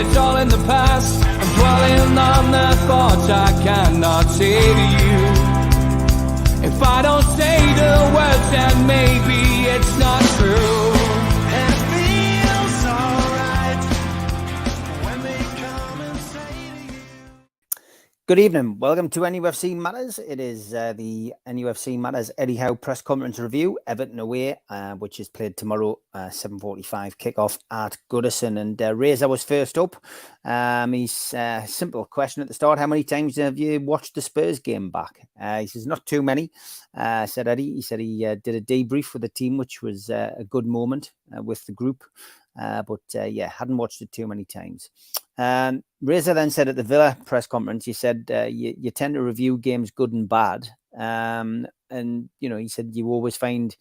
it's all in the past. I'm dwelling on the thoughts I cannot say to you. If I don't say the words, then maybe it's not true. And it feels alright when they come and say to you. Good evening. Welcome to NUFC Matters. It is the NUFC Matters Eddie Howe press conference review. Everton away, which is played tomorrow, 7:45 kickoff at Goodison. And Reza was first up. He's simple question at the start. How many times have you watched the Spurs game back? He says not too many. Said Eddie. He said he did a debrief with the team, which was a good moment with the group. But hadn't watched it too many times. Reza then said at the Villa press conference, he said, you tend to review games good and bad. And, he said you always find,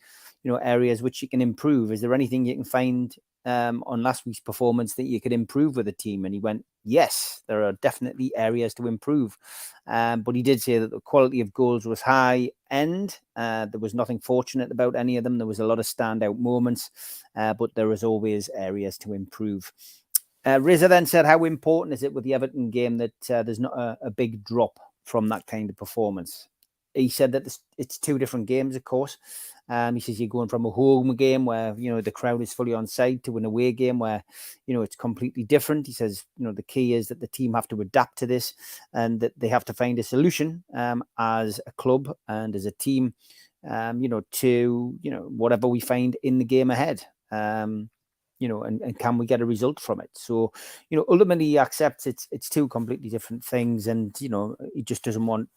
areas which you can improve. Is there anything you can find on last week's performance that you could improve with the team? And he went, yes, there are definitely areas to improve. But he did say that the quality of goals was high end. There was nothing fortunate about any of them. There was a lot of standout moments, but there was always areas to improve. Reza then said, how important is it with the Everton game that there's not a big drop from that kind of performance? He said that it's two different games, of course. He says you're going from a home game where, the crowd is fully on side to an away game where, it's completely different. He says, the key is that the team have to adapt to this and that they have to find a solution as a club and as a team, to, whatever we find in the game ahead. And can we get a result from it? So, ultimately he accepts it's two completely different things. And, he just doesn't want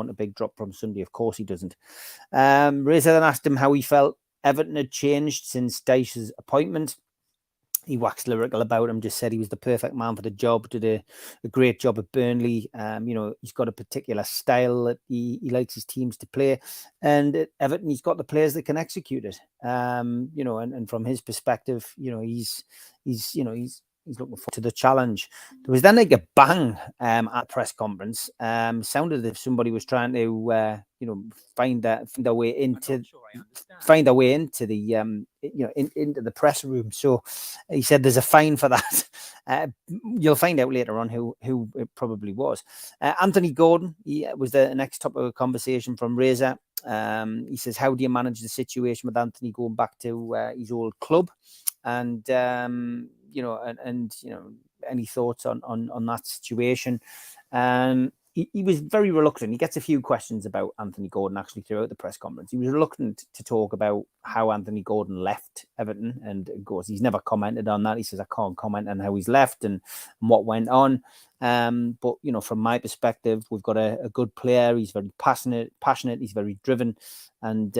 a big drop from Sunday. Of course he doesn't. Reza then asked him how he felt Everton had changed since Dyche's appointment. He waxed lyrical about him, just said he was the perfect man for the job, did a great job at Burnley. He's got a particular style that he likes his teams to play. And at Everton, he's got the players that can execute it. And from his perspective, he's looking forward to the challenge. There was then like a bang at press conference. Sounded as if somebody was trying to, find their way into the, into the press room. So he said there's a fine for that. You'll find out later on who it probably was. Anthony Gordon, he was the next topic of conversation from Reza. He says, how do you manage the situation with Anthony going back to his old club? And any thoughts on that situation? He was very reluctant. He gets a few questions about Anthony Gordon actually throughout the press conference. He was reluctant to talk about how Anthony Gordon left Everton. And of course, he's never commented on that. He says, I can't comment on how he's left and what went on. But, from my perspective, we've got a good player. He's very passionate. He's very driven. And,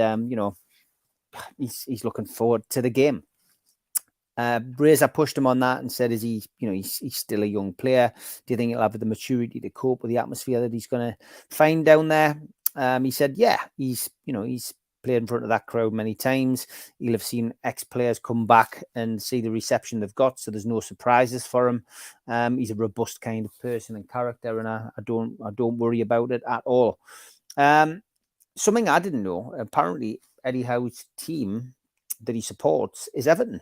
he's looking forward to the game. Reza pushed him on that and said, is he, he's still a young player. Do you think he'll have the maturity to cope with the atmosphere that he's going to find down there? He said, yeah, he's played in front of that crowd many times. He'll have seen ex-players come back and see the reception they've got. So there's no surprises for him. He's a robust kind of person and character, and I don't worry about it at all. Something I didn't know, apparently Eddie Howe's team that he supports is Everton.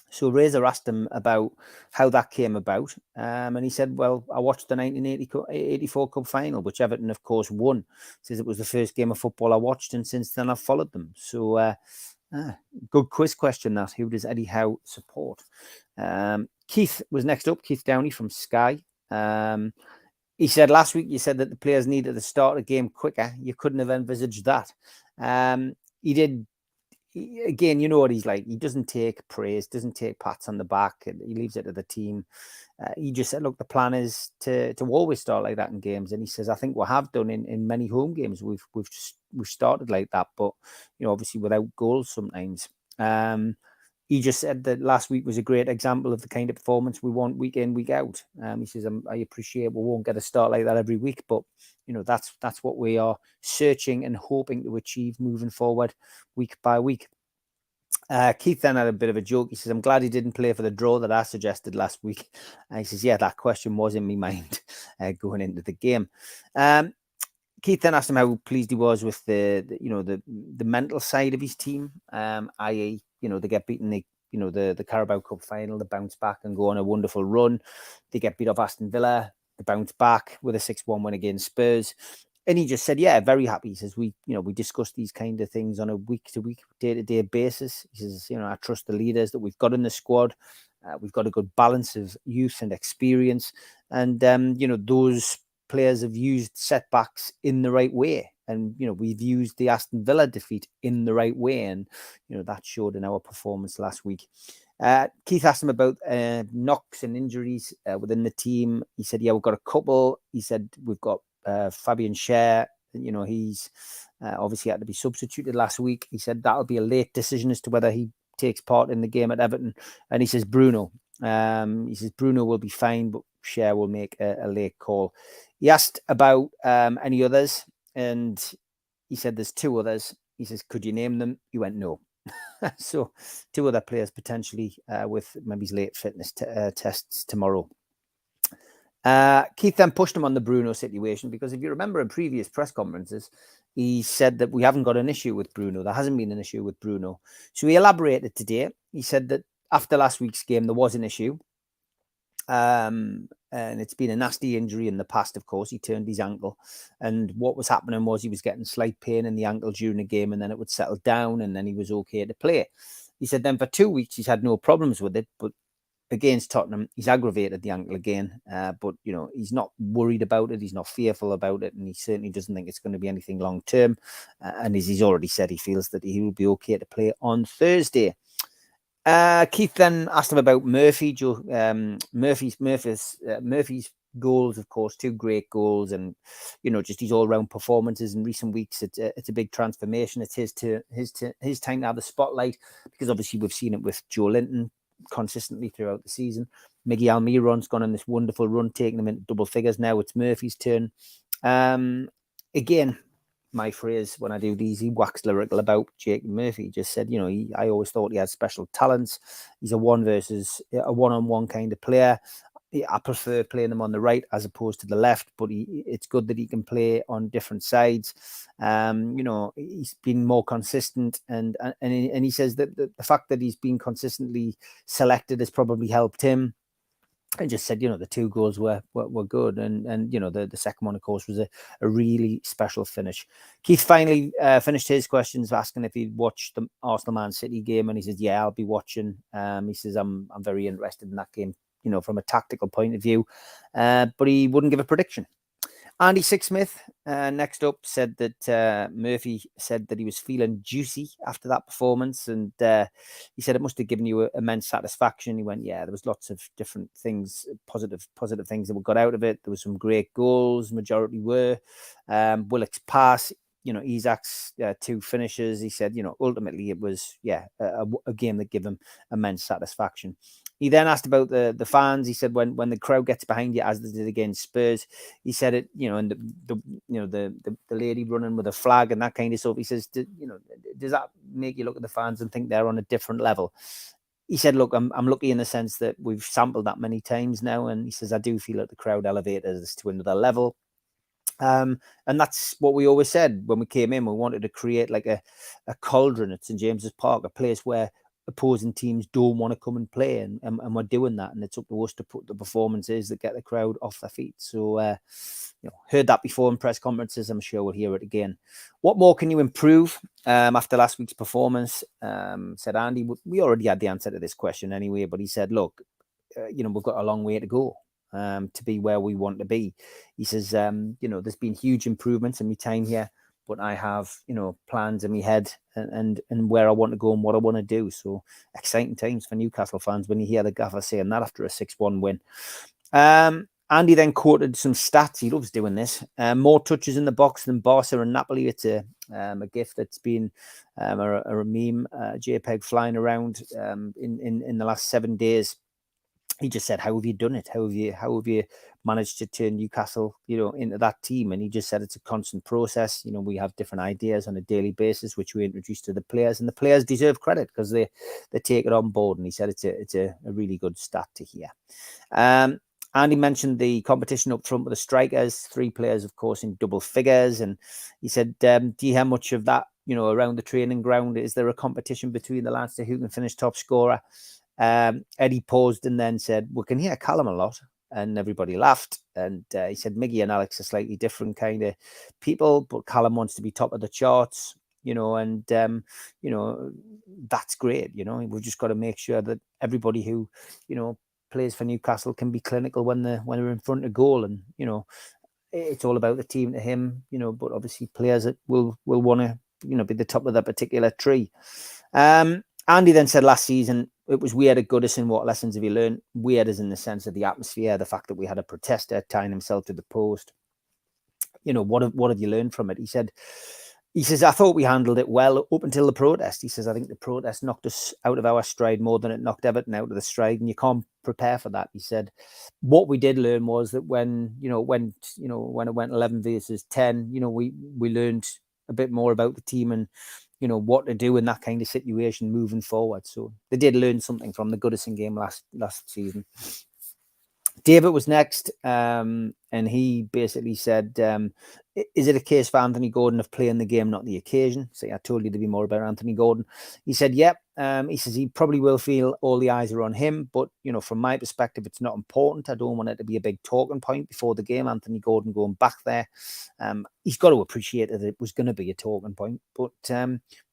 So Reza asked him about how that came about. And he said, well, I watched the 1984 Cup final, which Everton, of course, won. He says it was the first game of football I watched, and since then I've followed them. So good quiz question that. Who does Eddie Howe support? Keith was next up, Keith Downey from Sky. He said, last week you said that the players needed to start a game quicker. You couldn't have envisaged that. He did. Again, you know what he's like. He doesn't take praise, doesn't take pats on the back. He leaves it to the team. He just said, look, the plan is to always start like that in games. And he says, I think we have done in many home games. We've started like that, but obviously without goals sometimes. He just said that last week was a great example of the kind of performance we want week in, week out. He says, I appreciate we won't get a start like that every week, but that's what we are searching and hoping to achieve moving forward week by week. Keith then had a bit of a joke. He says, I'm glad he didn't play for the draw that I suggested last week. And he says, yeah, that question was in my mind going into the game. Keith then asked him how pleased he was with the mental side of his team, i.e., they get beaten, the Carabao Cup final, they bounce back and go on a wonderful run. They get beat off Aston Villa, they bounce back with a 6-1 win against Spurs. And he just said, yeah, very happy. He says, we discuss these kind of things on a week-to-week, day-to-day basis. He says, I trust the leaders that we've got in the squad. We've got a good balance of youth and experience. And, those players have used setbacks in the right way. And, we've used the Aston Villa defeat in the right way. And, that showed in our performance last week. Keith asked him about knocks and injuries within the team. He said, yeah, we've got a couple. He said, we've got Fabian Schär, he's obviously had to be substituted last week. He said that'll be a late decision as to whether he takes part in the game at Everton. And he says Bruno will be fine, but Schär will make a late call. He asked about any others, and he said there's 2 others. He says, could you name them? He went, no. So 2 other players potentially with maybe his late fitness tests tomorrow. Keith then pushed him on the Bruno situation, because if you remember in previous press conferences, he said that we haven't got an issue with Bruno. There hasn't been an issue with Bruno. So he elaborated today. He said that after last week's game, there was an issue. And it's been a nasty injury in the past, of course. He turned his ankle. And what was happening was he was getting slight pain in the ankle during the game, and then it would settle down, and then he was okay to play. He said then for 2 weeks, he's had no problems with it, but against Tottenham, he's aggravated the ankle again, but he's not worried about it. He's not fearful about it, and he certainly doesn't think it's going to be anything long term. And as he's already said, he feels that he will be okay to play on Thursday. Keith then asked him about Murphy. Murphy's goals, of course, 2 great goals, and just his all-round performances in recent weeks. It's a big transformation. It's his time to have the spotlight, because obviously we've seen it with Joe Linton consistently throughout the season. Miggy Almiron's gone on this wonderful run, taking them into double figures. Now it's Murphy's turn. Again, my phrase when I do these, he waxed lyrical about Jacob Murphy. He just said, I always thought he had special talents. He's a one-on-one kind of player. I prefer playing him on the right as opposed to the left, but it's good that he can play on different sides. He's been more consistent, and he says that the fact that he's been consistently selected has probably helped him. I just said, the 2 goals were good, and the second one, of course, was a really special finish. Keith finally finished his questions asking if he'd watched the Arsenal Man City game, and he says, yeah, I'll be watching. He says, I'm very interested in that game, from a tactical point of view, but he wouldn't give a prediction. Andy Sixsmith, next up, said that Murphy said that he was feeling juicy after that performance, and he said it must have given you immense satisfaction. He went, yeah, there was lots of different things, positive things that we got out of it. There was some great goals, majority were. Willock's pass, Isaac's 2 finishes. He said, ultimately it was, a game that gave him immense satisfaction. He then asked about the fans. He said when the crowd gets behind you, as they did against Spurs, he said it, and the lady running with a flag and that kind of stuff. He says, does that make you look at the fans and think they're on a different level? He said, look, I'm lucky in the sense that we've sampled that many times now, and he says I do feel that the crowd elevated us to another level. And that's what we always said when we came in. We wanted to create like a cauldron at St James's Park, a place where opposing teams don't want to come and play, and we're doing that, and it's up to us to put the performances that get the crowd off their feet. So heard that before in press conferences. I'm sure we'll hear it again. What more can you improve after last week's performance? Said Andy. We already had the answer to this question anyway, but he said, look, we've got a long way to go to be where we want to be. He says, there's been huge improvements in my time here, but I have, plans in my head and where I want to go and what I want to do. So exciting times for Newcastle fans when you hear the gaffer saying that after a 6-1 win. Andy then quoted some stats. He loves doing this. More touches in the box than Barca and Napoli. It's a gift that's been a meme, JPEG flying around in the last 7 days. He just said, how have you done it? How have you managed to turn Newcastle, into that team? And he just said it's a constant process. We have different ideas on a daily basis, which we introduce to the players, and the players deserve credit because they take it on board. And he said it's a really good stat to hear. And he mentioned the competition up front with the strikers, 3 players, of course, in double figures. And he said, do you hear much of that around the training ground? Is there a competition between the lads to who can finish top scorer? Eddie paused and then said, we can hear Callum a lot. And everybody laughed. And he said, Miggy and Alex are slightly different kind of people, but Callum wants to be top of the charts, and, that's great. We've just got to make sure that everybody who, plays for Newcastle can be clinical when they're in front of goal. And, it's all about the team to him, but obviously players that will want to, be the top of that particular tree. Andy then said last season, it was weird at Goodison. What lessons have you learned? Weird is in the sense of the atmosphere, the fact that we had a protester tying himself to the post. What have you learned from it? He says, I thought we handled it well up until the protest. He says, I think the protest knocked us out of our stride more than it knocked Everton out of the stride, and you can't prepare for that. He said, what we did learn was that when it went 11 versus 10, we learned a bit more about the team and, what to do in that kind of situation moving forward. So they did learn something from the Goodison game last season. David was next, and he basically said, is it a case for Anthony Gordon of playing the game, not the occasion? See, I told you to be more about Anthony Gordon. He said, yep. He says he probably will feel all the eyes are on him, but, from my perspective, it's not important. I don't want it to be a big talking point before the game. Anthony Gordon going back there. He's got to appreciate that it was going to be a talking point. But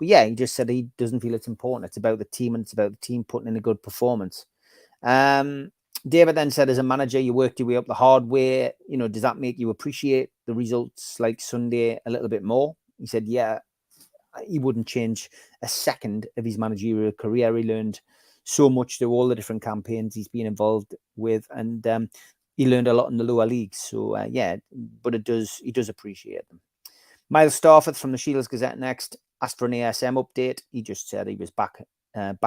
yeah, he just said he doesn't feel it's important. It's about the team, and it's about the team putting in a good performance. David then said, as a manager, you worked your way up the hard way. Does that make you appreciate the results like Sunday a little bit more? He said, yeah, he wouldn't change a second of his managerial career. He learned so much through all the different campaigns he's been involved with. And he learned a lot in the lower leagues. So, yeah, but he does appreciate them. Miles Starford from the Shields Gazette next asked for an ASM update. He just said he was back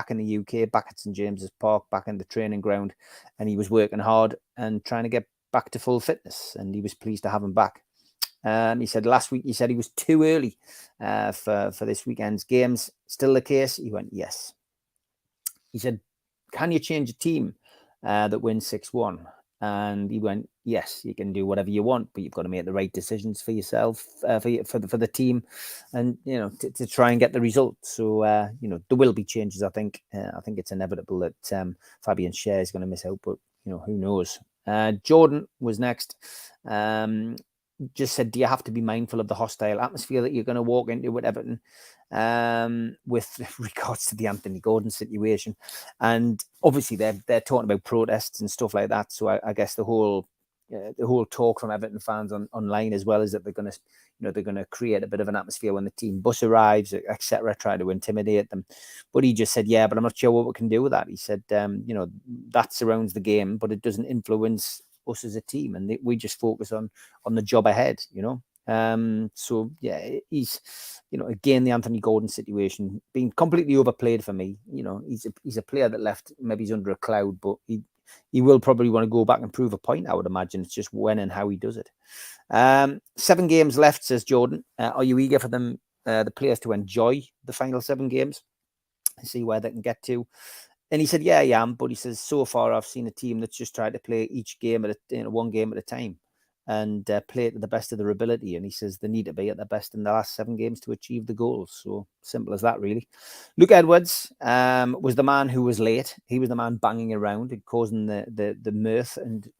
in the UK, back at St James's Park, back in the training ground, and he was working hard and trying to get back to full fitness, and he was pleased to have him back. He said last week, he said he was too early for this weekend's games. Still the case? He went, yes. He said, can you change a team that wins 6-1? And he went, yes, you can do whatever you want, but you've got to make the right decisions for yourself, for the team, and to try and get the results. So there will be changes. I think it's inevitable that Fabian Schär is going to miss out, but who knows? Jordan was next. Just said, do you have to be mindful of the hostile atmosphere that you're going to walk into with Everton, with regards to the Anthony Gordon situation? And obviously they're talking about protests and stuff like that. So I guess the whole talk from Everton fans online as well is that they're going to create a bit of an atmosphere when the team bus arrives, etc., try to intimidate them. But he just said, yeah, but I'm not sure what we can do with that. He said, that surrounds the game, but it doesn't influence us as a team, and we just focus on the job ahead. So yeah, he's again, the Anthony Gordon situation being completely overplayed for me. He's a player that left, maybe he's under a cloud, but he will probably want to go back and prove a point, I would imagine. It's just when and how he does it. 7 games left, says Jordan. Are you eager for them, the players, to enjoy the final 7 games and see where they can get to? And he said, yeah, I am. But he says, so far, I've seen a team that's just tried to play each game one game at a time and play it to the best of their ability. And he says they need to be at their best in the last 7 games to achieve the goals. So simple as that, really. Luke Edwards was the man who was late. He was the man banging around and causing the mirth and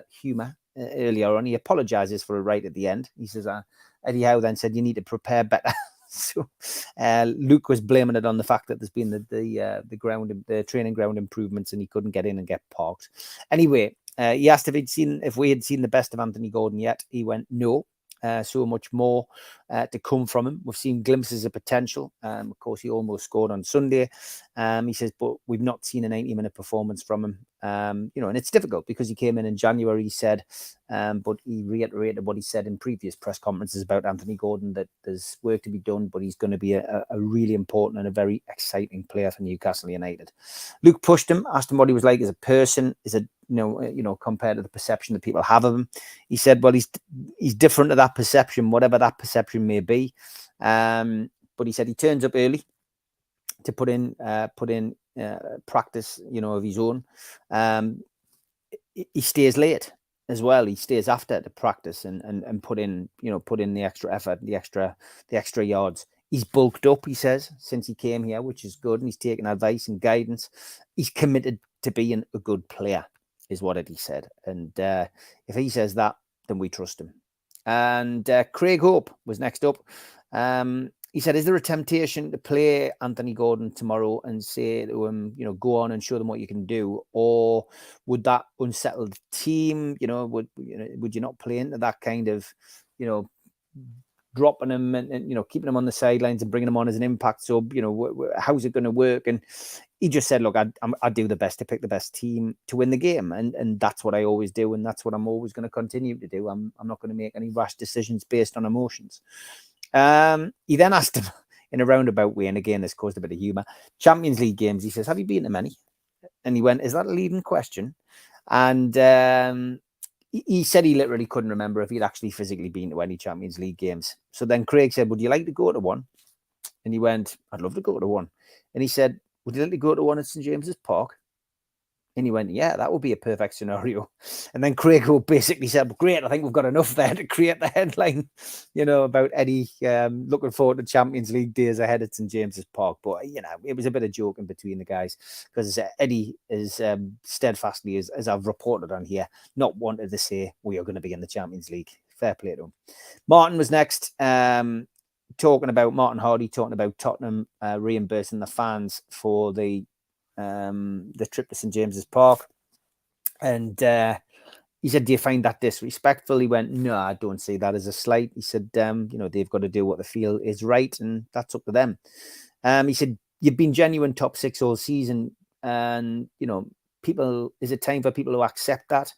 humour earlier on. He apologises for it right at the end. He says, Eddie Howe then said, you need to prepare better. So Luke was blaming it on the fact that there's been the training ground improvements and he couldn't get in and get parked. Anyway, he asked if we had seen the best of Anthony Gordon yet. He went, no. So much more to come from him. We've seen glimpses of potential. Of course, he almost scored on Sunday. He says, but we've not seen a 90-minute performance from him. And it's difficult because he came in January, he said, but he reiterated what he said in previous press conferences about Anthony Gordon, that there's work to be done, but he's going to be a really important and a very exciting player for Newcastle United. Luke pushed him, asked him what he was like as a person, compared to the perception that people have of him. He said, well, he's different to that perception, whatever that perception may be. But he said he turns up early to put in practice, of his own. He stays late as well. He stays after to practice and put in the extra effort, the extra yards. He's bulked up, he says, since he came here, which is good. And he's taken advice and guidance. He's committed to being a good player, is what Eddie said. And if he says that, then we trust him. And Craig Hope was next up. He said, is there a temptation to play Anthony Gordon tomorrow and say to him, go on and show them what you can do? Or would that unsettle the team? Would you not play into that kind of, dropping him and keeping him on the sidelines and bringing him on as an impact sub? How's it going to work? And he just said, look, I do the best to pick the best team to win the game. And that's what I always do. And that's what I'm always going to continue to do. I'm not going to make any rash decisions based on emotions. He then asked him in a roundabout way, and again, this caused a bit of humour, Champions League games. He says, have you been to many? And he went, is that a leading question? And he said he literally couldn't remember if he'd actually physically been to any Champions League games. So then Craig said, would you like to go to one? And he went, I'd love to go to one. And he said, would you like to go to one at St. James's Park? And he went, yeah, that would be a perfect scenario. And then Craig basically said, well, great, I think we've got enough there to create the headline, about Eddie looking forward to Champions League days ahead at St. James's Park. But, it was a bit of joking between the guys because Eddie is steadfastly, as I've reported on here, not wanted to say we are going to be in the Champions League. Fair play to him. Martin was next. Martin Hardy talking about Tottenham reimbursing the fans for the trip to St. James's Park. And he said, do you find that disrespectful? He went, no, I don't see that as a slight. He said, they've got to do what they feel is right, and that's up to them. He said, you've been genuine top six all season, and, is it time for people to accept that?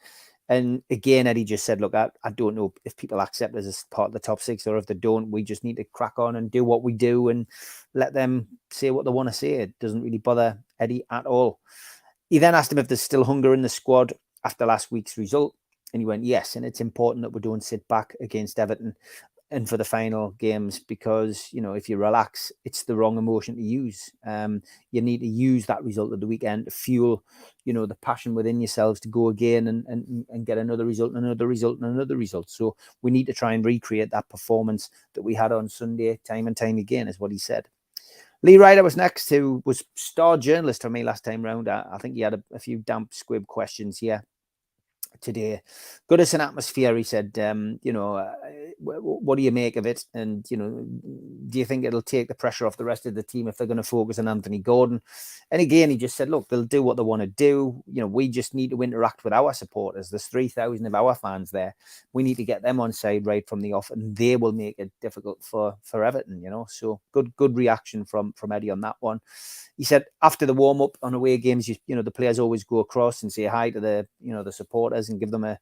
And again, Eddie just said, look, I don't know if people accept us as part of the top six, or if they don't, we just need to crack on and do what we do and let them say what they want to say. It doesn't really bother Eddie at all. He then asked him if there's still hunger in the squad after last week's result. And he went, yes. And it's important that we don't sit back against Everton and for the final games, because, if you relax, it's the wrong emotion to use. You need to use that result of the weekend to fuel, the passion within yourselves to go again and get another result and another result and another result. So we need to try and recreate that performance that we had on Sunday time and time again, is what he said. Lee Ryder was next, who was star journalist for me last time round. I think he had a few damp squib questions here today. Goodison atmosphere, he said, what do you make of it? And, do you think it'll take the pressure off the rest of the team if they're going to focus on Anthony Gordon? And again, he just said, look, they'll do what they want to do. We just need to interact with our supporters. There's 3,000 of our fans there. We need to get them on side right from the off, and they will make it difficult for Everton, So good reaction from Eddie on that one. He said after the warm-up on away games, the players always go across and say hi to the supporters and give them a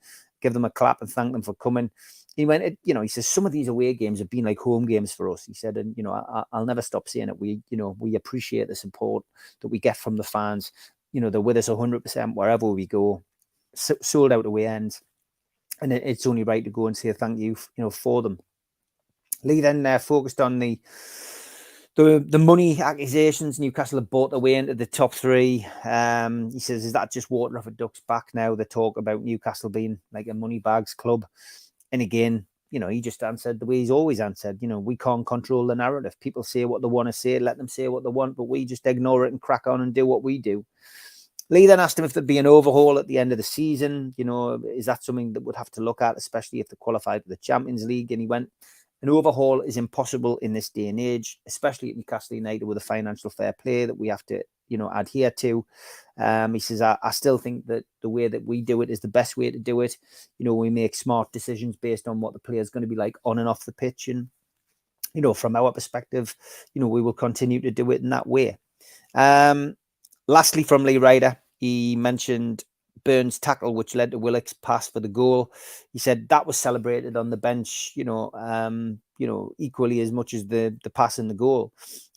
clap and thank them for coming. He went, he says some of these away games have been like home games for us. He said, and I'll never stop saying it. We appreciate the support that we get from the fans. They're with us 100% wherever we go. Sold out away ends, and it's only right to go and say thank you, for them. Lee then focused on the money accusations. Newcastle have bought their way into the top three. He says, is that just water off a duck's back now? They talk about Newcastle being like a money bags club. And again, he just answered the way he's always answered. We can't control the narrative. People say what they want to say, let them say what they want, but we just ignore it and crack on and do what we do. Lee then asked him if there'd be an overhaul at the end of the season. Is that something that would have to look at, especially if they qualified for the Champions League? And he went, an overhaul is impossible in this day and age, especially at Newcastle United with a financial fair play that we have to, adhere to. He says, I still think that the way that we do it is the best way to do it. We make smart decisions based on what the player is going to be like on and off the pitch. And, from our perspective, we will continue to do it in that way. Lastly, from Lee Ryder, he mentioned Burns' tackle, which led to Willock's pass for the goal. He said that was celebrated on the bench, equally as much as the pass and the goal.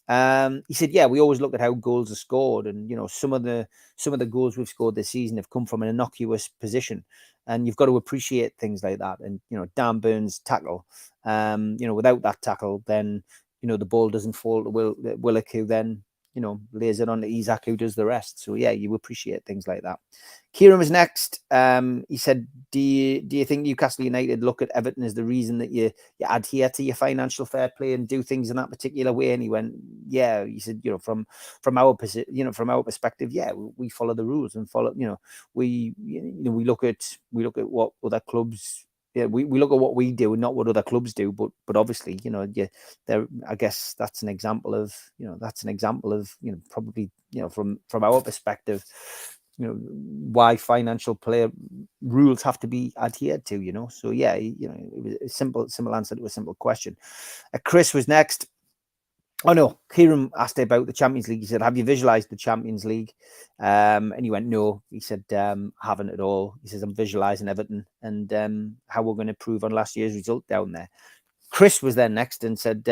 He said, yeah, we always look at how goals are scored, and some of the goals we've scored this season have come from an innocuous position, and you've got to appreciate things like that. And Dan Burns' tackle, without that tackle, then the ball doesn't fall to Willock, who then lays it on to Isak, who does the rest. So yeah, you appreciate things like that. Kieran was next. He said, do you think Newcastle United look at Everton as the reason that you adhere to your financial fair play and do things in that particular way? And he went, yeah. He said, from our position, from our perspective, yeah, we follow the rules and follow, we look at what other clubs. Yeah, we look at what we do and not what other clubs do, but obviously, I guess that's an example of, probably, from our perspective, why financial player rules have to be adhered to, so yeah, it was a simple answer to a simple question. Chris was next. Oh no, Kieran asked about the Champions League. He said, have you visualized the Champions League? And he went, no. He said, haven't at all. He says, I'm visualizing Everton and how we're going to improve on last year's result down there. Chris was there next and said,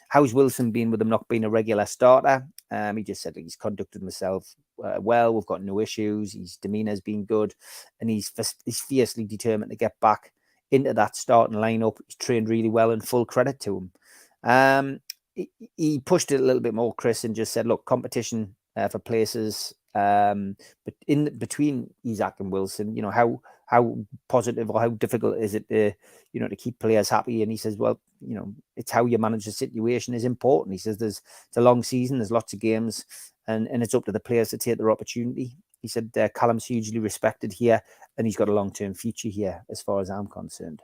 how's Wilson been with him not being a regular starter? He just said he's conducted himself well. We've got no issues. His demeanor has been good. And he's fiercely determined to get back into that starting lineup. He's trained really well and full credit to him. He pushed it a little bit more, Chris, and just said, look, competition for places, but in between Isak and Wilson, how positive or how difficult is it to, to keep players happy? And he says, well, it's how you manage the situation is important. He says it's a long season, there's lots of games, and it's up to the players to take their opportunity. He said Callum's hugely respected here, and he's got a long-term future here, as far as I'm concerned.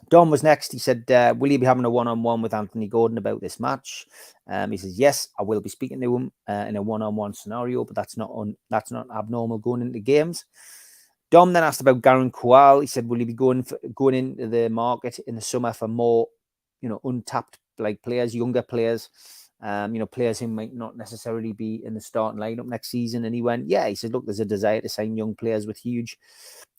Don was next. He said, will you be having a one-on-one with Anthony Gordon about this match? He says, yes, I will be speaking to him in a one-on-one scenario, but that's not abnormal going into games. Dom then asked about Garen Kowal. He said, will you be going into the market in the summer for more, untapped players, younger players, players who might not necessarily be in the starting lineup next season? And he went, yeah. He said, look, there's a desire to sign young players with huge,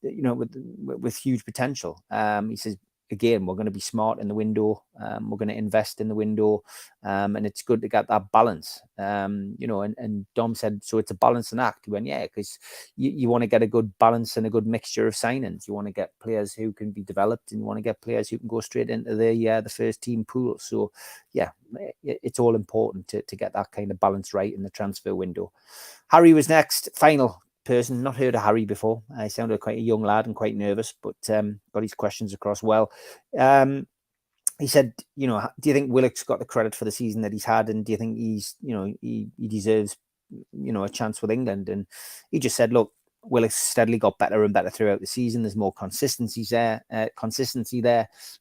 with huge potential. He says, again, we're going to be smart in the window. We're going to invest in the window, and it's good to get that balance. And Dom said, so it's a balancing act. He went, yeah, because you want to get a good balance and a good mixture of signings. You want to get players who can be developed, and you want to get players who can go straight into the first team pool. So yeah, it's all important to get that kind of balance right in the transfer window. Harry was next, final person. Not heard of Harry before. I sounded quite a young lad and quite nervous, but got his questions across well. He said, do you think Willock's got the credit for the season that he's had, and do you think he's, he deserves, a chance with England? And he just said, look, Willock's steadily got better and better throughout the season. There's more consistency there.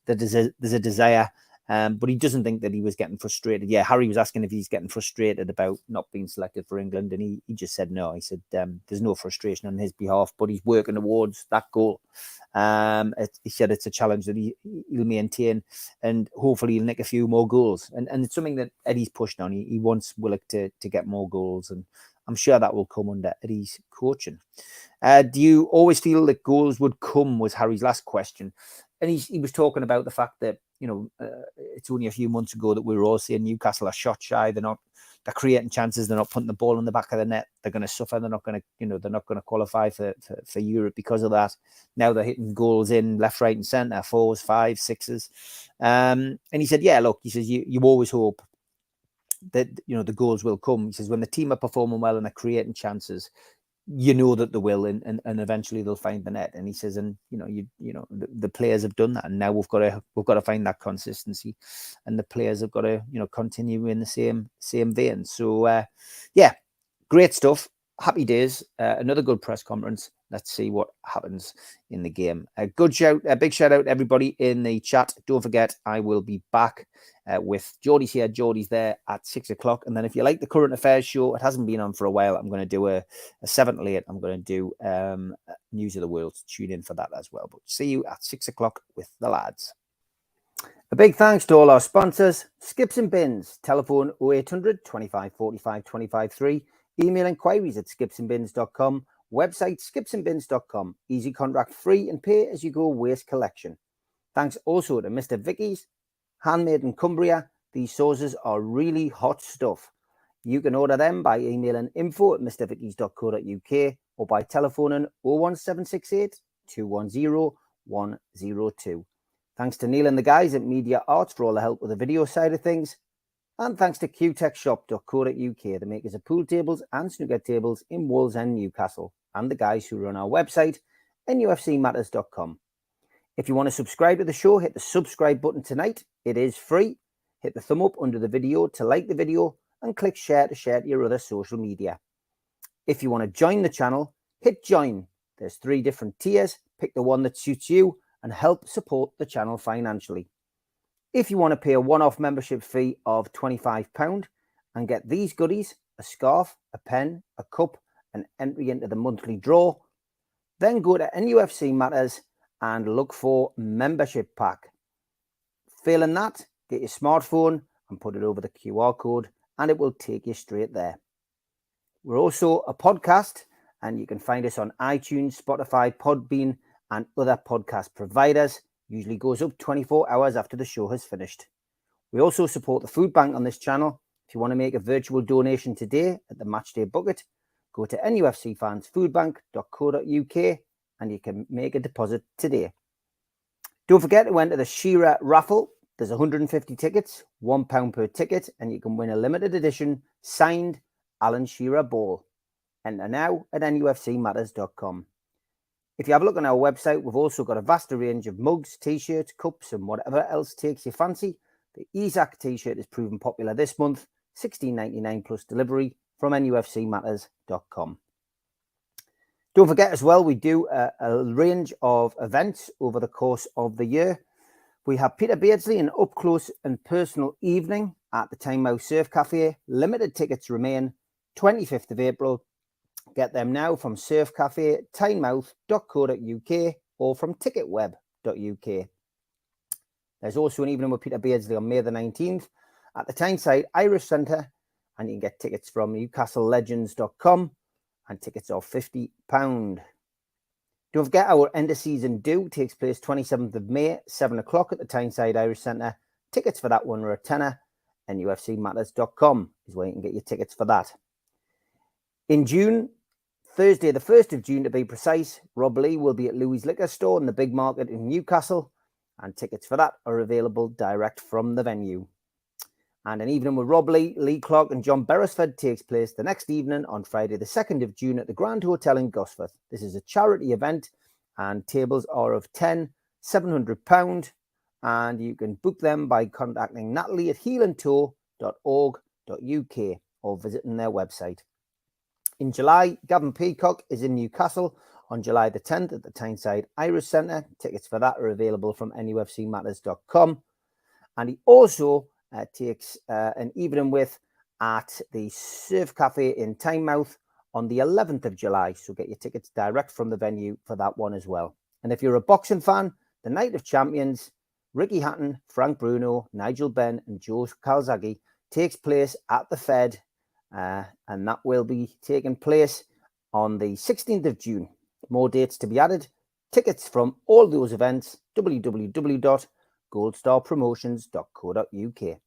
There's a desire. But he doesn't think that he was getting frustrated. Yeah, Harry was asking if he's getting frustrated about not being selected for England, and he just said no. He said there's no frustration on his behalf, but he's working towards that goal. He said it's a challenge that he'll maintain, and hopefully he'll nick a few more goals. And it's something that Eddie's pushed on. He wants Willock to get more goals, and I'm sure that will come under Eddie's coaching. Do you always feel that goals would come, was Harry's last question. And he was talking about the fact that, it's only a few months ago that we were all saying Newcastle are shot shy. They're creating chances. They're not putting the ball in the back of the net. They're going to suffer. They're not going to qualify for Europe because of that. Now they're hitting goals in left, right, and centre, 4s, 5s, 6s. And he said, yeah, look, he says, you always hope that, the goals will come. He says, when the team are performing well and they're creating chances, that they will, and eventually they'll find the net. And he says, and the players have done that, and now we've got to find that consistency, and the players have got to continue in the same vein. So yeah, great stuff. Happy days. Another good press conference. Let's see what happens in the game. A big shout out to everybody in the chat. Don't forget, I will be back with Geordie's here, Geordie's there at 6 o'clock. And then if you like the current affairs show, it hasn't been on for a while. I'm going to do a 7 to 8. I'm going to do News of the World. Tune in for that as well. But see you at 6 o'clock with the lads. A big thanks to all our sponsors. Skips and Bins. Telephone 0800 25 45 25 3. Email inquiries at skipsandbins.com. Website skipsandbins.com. Easy contract free and pay as you go waste collection. Thanks also to Mr. Vicky's, handmade in Cumbria. These sauces are really hot stuff. You can order them by emailing info@mrvickies.co.uk or by telephoning 01768 210 102. Thanks to Neil and the guys at Media Arts for all the help with the video side of things. And thanks to qtechshop.co.uk, the makers of pool tables and snooker tables in Wallsend, Newcastle, and the guys who run our website, NUFCmatters.com. If you want to subscribe to the show, hit the subscribe button tonight. It is free. Hit the thumb up under the video to like the video and click share to share to your other social media. If you want to join the channel, hit join. There's 3 different tiers. Pick the one that suits you and help support the channel financially. If you want to pay a one-off membership fee of £25 and get these goodies, a scarf, a pen, a cup, and entry into the monthly draw, then go to NUFC Matters and look for membership pack. Failing that, get your smartphone and put it over the QR code and it will take you straight there. We're also a podcast and you can find us on iTunes, Spotify, Podbean and other podcast providers. Usually goes up 24 hours after the show has finished. We also support the food bank on this channel. If you want to make a virtual donation today at the Matchday Bucket, go to nufcfansfoodbank.co.uk and you can make a deposit today. Don't forget to enter the Shearer raffle. There's 150 tickets, £1 per ticket, and you can win a limited edition signed Alan Shearer ball. Enter now at nufcmatters.com. If you have a look on our website, we've also got a vast range of mugs, t-shirts, cups, and whatever else takes your fancy. The Isaac t-shirt is proven popular this month, $16.99 plus delivery from nufcmatters.com. Don't forget as well, we do a range of events over the course of the year. We have Peter Beardsley, an up-close and personal evening at the Tynemouth Surf Cafe. Limited tickets remain, 25th of April. Get them now from Surf Cafe, tynemouth.co.uk or from ticketweb.uk. There's also an evening with Peter Beardsley on May the 19th at the Tyneside Irish Centre, and you can get tickets from newcastlelegends.com and tickets are £50. Don't forget our end of season do takes place 27th of May, 7 o'clock at the Tyneside Irish Centre. Tickets for that one are a tenner. NUFCmatters.com is where you can get your tickets for that. In June, Thursday the 1st of June to be precise, Rob Lee will be at Louis Liquor Store in the Big Market in Newcastle, and tickets for that are available direct from the venue. And an evening with Rob Lee, Lee Clark and John Beresford takes place the next evening on Friday the 2nd of June at the Grand Hotel in Gosforth. This is a charity event and tables are of £10, £700, and you can book them by contacting Natalie at heelandtour.org.uk or visiting their website. In July, Gavin Peacock is in Newcastle on July the 10th at the Tyneside Irish Centre. Tickets for that are available from nufcmatters.com. And he also takes an evening with at the Surf Cafe in Tynemouth on the 11th of July. So get your tickets direct from the venue for that one as well. And if you're a boxing fan, the Night of Champions, Ricky Hatton, Frank Bruno, Nigel Benn and Joe Calzaghe takes place at the Fed. And that will be taking place on the 16th of June. More dates to be added. Tickets from all those events, www.goldstarpromotions.co.uk.